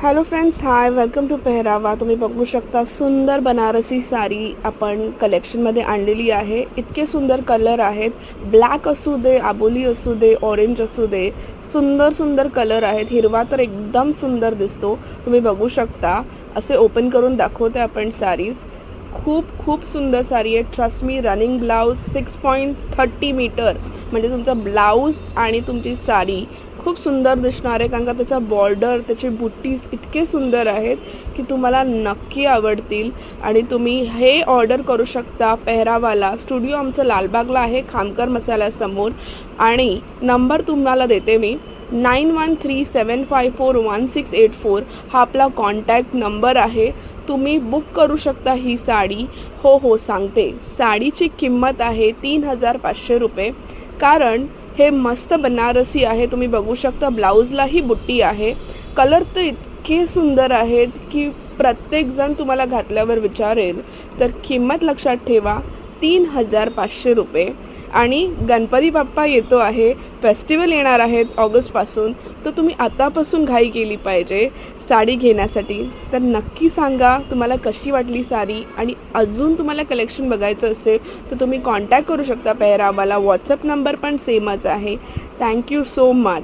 Hello friends, hi, welcome to Pehrava. तुम्ही बघू शकता सुंदर बनारसी साडी आपण कलेक्शनमध्ये आणलेली आहे. इतके सुंदर कलर आहेत. ब्लॅक असू दे, आबोली असू दे, ऑरेंज असू दे, सुंदर सुंदर कलर आहेत. हिरवा तर एकदम सुंदर दिसतो. तुम्ही बघू शकता. असे ओपन करून दाखवते आपण साडीज. खूप खूप सुंदर साडी आहे. Trust me. Running blouse 6.30 meter म्हणजे तुमचा ब्लाऊज आणि तुमची साडी खूप सुंदर दिसणार आहे, कारण का त्याचा बॉर्डर, त्याचे बुट्टीज इतके सुंदर आहेत की तुम्हाला नक्की आवडतील. आणि तुम्ही हे ऑर्डर करू शकता पेहरावाला. स्टुडिओ आमचं लालबागला आहे, खामकर मसाल्यासमोर. आणि नंबर तुम्हाला देते मी, 9137541684 हा आपला कॉन्टॅक्ट नंबर आहे. तुम्ही बुक करू शकता ही साडी. हो सांगते, साडीची किंमत आहे 3500 रुपये. कारण हे मस्त बनारसी आहे. तुम्ही बघू शकता ब्लाऊजलाही बुट्टी आहे. कलर तर इतके सुंदर आहेत की प्रत्येकजण तुम्हाला घातल्यावर विचारेल. तर किंमत लक्षात ठेवा, 3500 रुपये. आणि गणपती बाप्पा येतो आहे, फेस्टिवल येणार आहेत ऑगस्टपासून, तर तुम्ही आतापासून घाई केली पाहिजे साडी घेण्यासाठी. तर नक्की सांगा तुम्हाला कशी वाटली साडी. आणि अजून तुम्हाला कलेक्शन बघायचं असेल तर तुम्ही कॉन्टॅक्ट करू शकता पेहरावाला. व्हॉट्सअप नंबर पण सेमच आहे. Thank you so much.